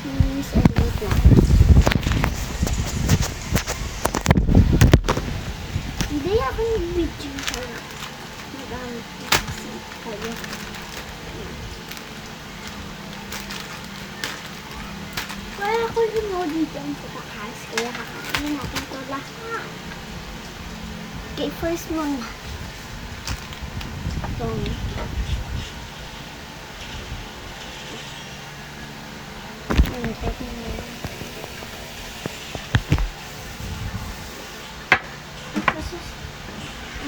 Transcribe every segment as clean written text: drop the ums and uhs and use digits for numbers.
Wait lang. Hindi ako nag-video kaya. Nag-amit kasi kayo. Kaya ako remote dito sa taas. Kaya kakainin natin ito lahat. Okay, first muna. Itong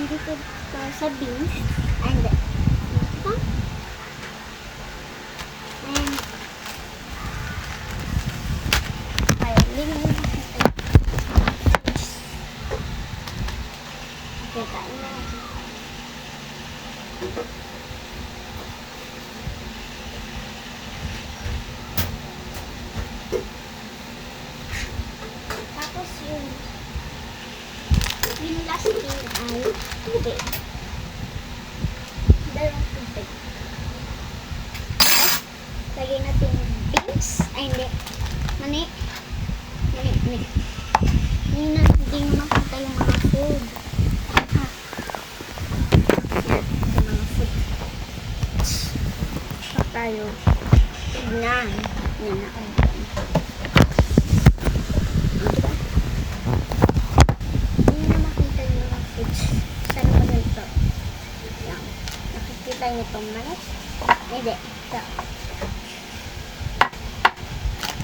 dito sa beans and ito and okay, kain na natin. Tapos yung last thing ay tubig. Dalawang tubig. Lagay natin yung beans. Ay, hindi. Mani. Hindi nyo makita yung mga food. Yung mga food. So, tayo. Tignan. Yan na. Nakikita niyo itong manis? Hindi. Ito.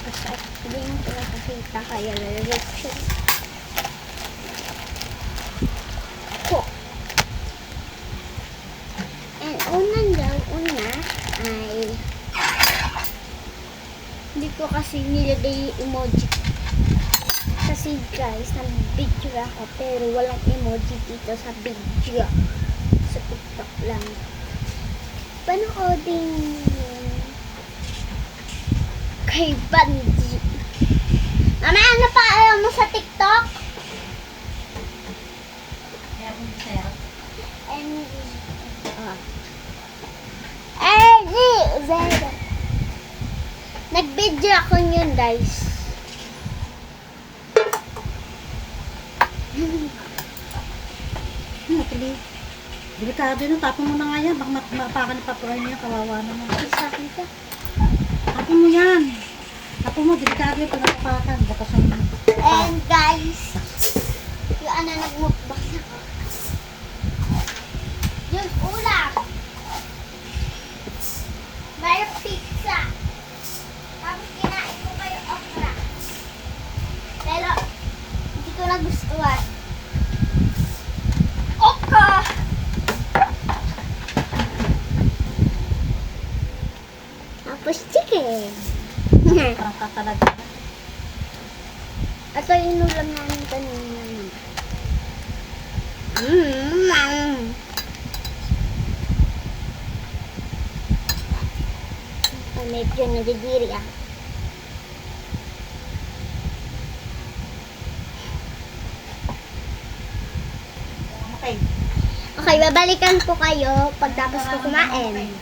Basta hindi nyo ito nakakita kaya lalagay ko siya. And una ay hindi ko kasi nilagay emoji. Kasi guys, nag-video ako pero walang emoji dito sa video. Sa TikTok lang. Panoodin kay Banji. Mama, ano pa alam mo sa TikTok? Nag-video ako yun, guys. Delikado yun. Tapon mo na nga yan. Baka mapakan na papuray niya. Kawawa naman. Sa akin ka. Tapon mo yan. Tapon mo. Delikado yun. Pag napakan. Baka sa mga. And guys, yung ano nagmukbang ako. Yung ulam. May pizza. Tapos kinain ko kayo okra. Pero, hindi ko nagustuhan. Okra! Tapos chicken. Parang katalaga. Ito yung inulam namin kanina. Medyo nagigiri ah. Okay. Okay, babalikan po kayo pagtapos ko kumain.